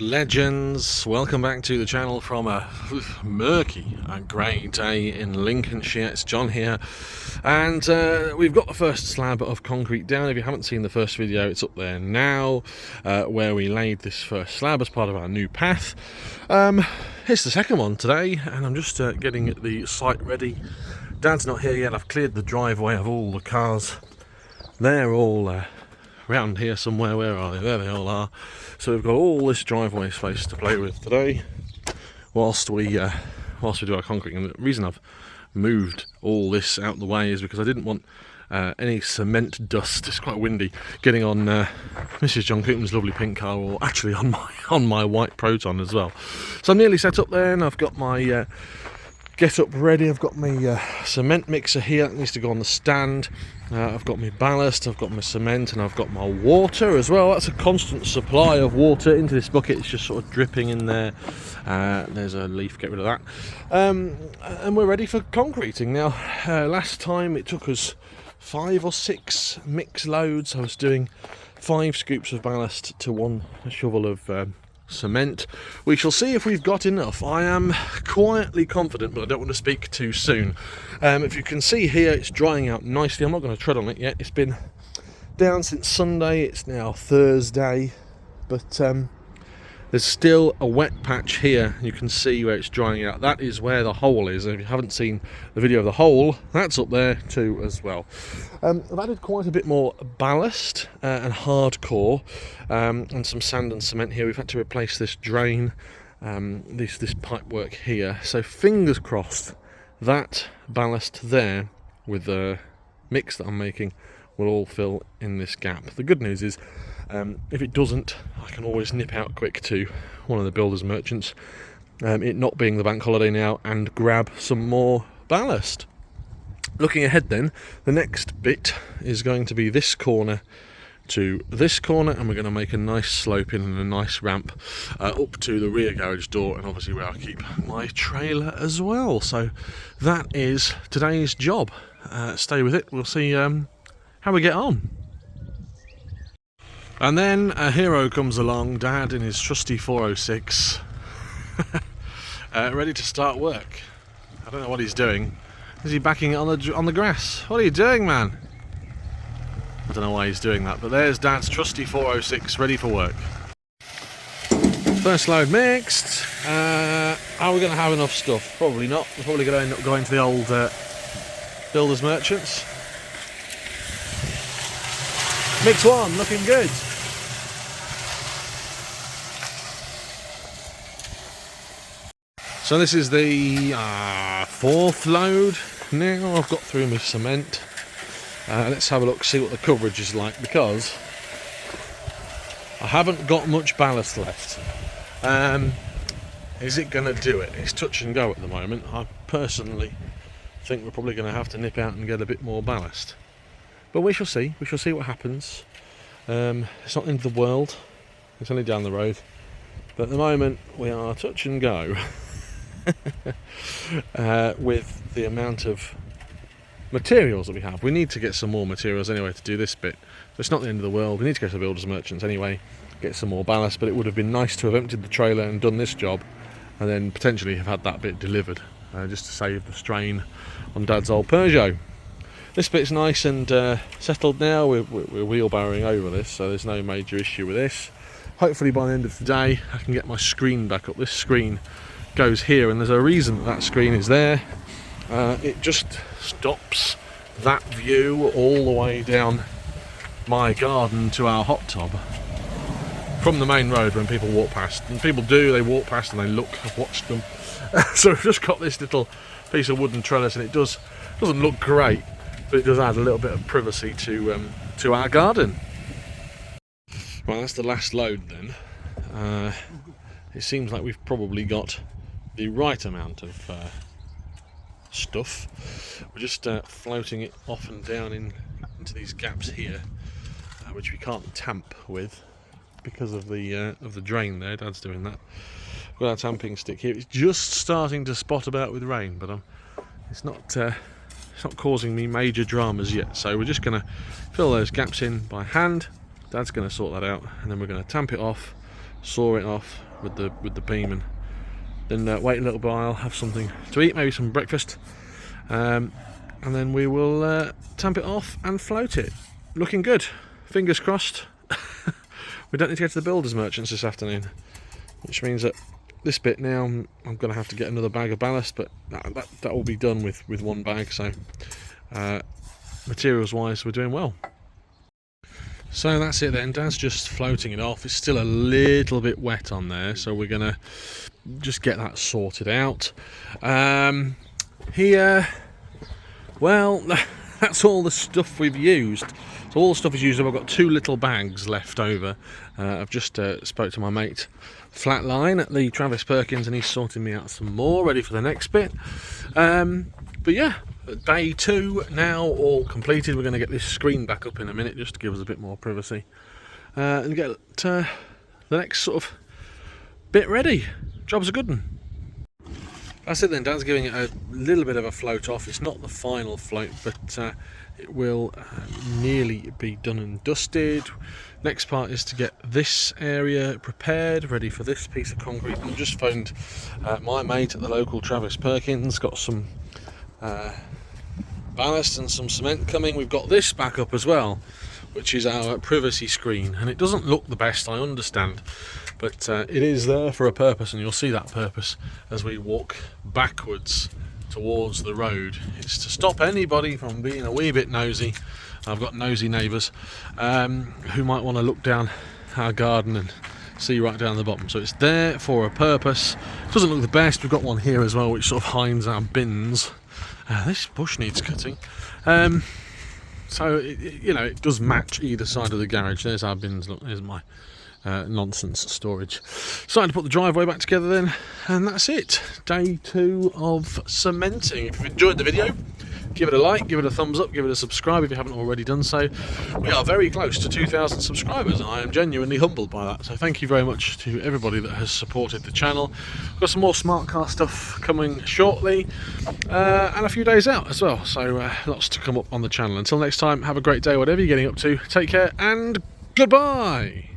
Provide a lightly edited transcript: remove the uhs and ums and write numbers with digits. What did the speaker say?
Legends, welcome back to the channel from a murky and grey day in Lincolnshire. It's John here, and we've got the first slab of concrete down. If you haven't seen the first video, it's up there now, where we laid this first slab as part of our new path. Here's the second one today, and I'm just getting the site ready. Dad's not here yet. I've cleared the driveway of all the cars. They're all around here somewhere. Where are they? There they all are. So we've got all this driveway space to play with today whilst we do our concrete. And the reason I've moved all this out the way is because I didn't want any cement dust, it's quite windy, getting on Mrs. John Cooper's lovely pink car, or actually on my white Proton as well. So I'm nearly set up there, and I've got my get up ready. I've got my cement mixer here that needs to go on the stand. I've got my ballast, I've got my cement, and I've got my water as well. That's a constant supply of water into this bucket. It's just sort of dripping in there. There's a leaf, get rid of that. And we're ready for concreting now. Last time it took us 5 or 6 mix loads. I was doing 5 scoops of ballast to 1 shovel of cement. We shall see if we've got enough. I am quietly confident, but I don't want to speak too soon. If you can see here, it's drying out nicely. I'm not going to tread on it yet. It's been down since Sunday. It's now Thursday, but there's still a wet patch here. You can see where it's drying out. That is where the hole is, and if you haven't seen the video of the hole, that's up there too as well. I've added quite a bit more ballast and hardcore, and some sand and cement here. We've had to replace this drain, this pipe work here, so fingers crossed that ballast there with the mix that I'm making will all fill in this gap. The good news is, if it doesn't, I can always nip out quick to one of the builders merchants, it not being the bank holiday now, and grab some more ballast. Looking ahead then, the next bit is going to be this corner to this corner, and we're going to make a nice slope in and a nice ramp up to the rear garage door, and obviously where I keep my trailer as well. So that is today's job. Stay with it, we'll see how we get on. And then a hero comes along, Dad in his trusty 406, ready to start work. I don't know what he's doing. Is he backing it on the grass? What are you doing, man? I don't know why he's doing that, but there's Dad's trusty 406 ready for work. First load mixed. Are we going to have enough stuff? Probably not. We're probably going to end up going to the old builders merchants. Mix 1, looking good. So this is the 4th load now. I've got through my cement. Let's have a look, see what the coverage is like, because I haven't got much ballast left. Is it going to do it? It's touch and go at the moment. I personally think we're probably going to have to nip out and get a bit more ballast. But we shall see. We shall see what happens. It's not the end of the world. It's only down the road. But at the moment, we are touch and go. With the amount of materials that we have. We need to get some more materials anyway to do this bit. So it's not the end of the world. We need to go to the builders merchants anyway, get some more ballast, but it would have been nice to have emptied the trailer and done this job, and then potentially have had that bit delivered, just to save the strain on Dad's old Peugeot. This bit's nice and settled now. We're wheelbarrowing over this, so there's no major issue with this. Hopefully by the end of the day I can get my screen back up. This screen goes here, and there's a reason that screen is there. It just stops that view all the way down my garden to our hot tub from the main road when people walk past. And people do, they walk past and they look. I've watched them. So we've just got this little piece of wooden trellis, and it doesn't look great, but it does add a little bit of privacy to our garden. Well, that's the last load then. It seems like we've probably got the right amount of stuff. We're just floating it off and down into these gaps here, which we can't tamp with because of the drain there. Dad's doing that with our tamping stick here. It's just starting to spot about with rain, but it's not causing me major dramas yet. So we're just going to fill those gaps in by hand. Dad's going to sort that out, and then we're going to tamp it off, saw it off with the beam, and then wait a little while, have something to eat, maybe some breakfast, and then we will tamp it off and float it. Looking good, fingers crossed. We don't need to go to the builders merchants this afternoon, which means that this bit now I'm going to have to get another bag of ballast, but that will be done with one bag. So materials wise, we're doing well. So that's it then. Dad's just floating it off. It's still a little bit wet on there, so we're gonna just get that sorted out. Here, well, that's all the stuff we've used. So all the stuff is used. I've got 2 little bags left over. I've just spoke to my mate Flatline at the Travis Perkins, and he's sorting me out some more, ready for the next bit. But yeah, day 2 now, all completed. We're going to get this screen back up in a minute just to give us a bit more privacy, and get the next sort of bit ready. Job's a good one. That's it then. Dan's giving it a little bit of a float off. It's not the final float, but it will nearly be done and dusted. Next part is to get this area prepared, ready for this piece of concrete. I've just phoned my mate at the local Travis Perkins, got some ballast and some cement coming. We've got this back up as well, which is our privacy screen, and it doesn't look the best, I understand, but it is there for a purpose, and you'll see that purpose as we walk backwards towards the road. It's to stop anybody from being a wee bit nosy. I've got nosy neighbours who might want to look down our garden and see right down the bottom. So it's there for a purpose. It doesn't look the best. We've got one here as well which sort of hides our bins. This bush needs cutting. So it does match either side of the garage. There's our bins. Look, there's my nonsense storage. Starting to put the driveway back together then, and that's it. Day 2 of cementing. If you've enjoyed the video, give it a like, give it a thumbs up, give it a subscribe if you haven't already done so. We are very close to 2,000 subscribers, and I am genuinely humbled by that. So thank you very much to everybody that has supported the channel. We've got some more smart car stuff coming shortly, and a few days out as well. So lots to come up on the channel. Until next time, have a great day, whatever you're getting up to. Take care and goodbye.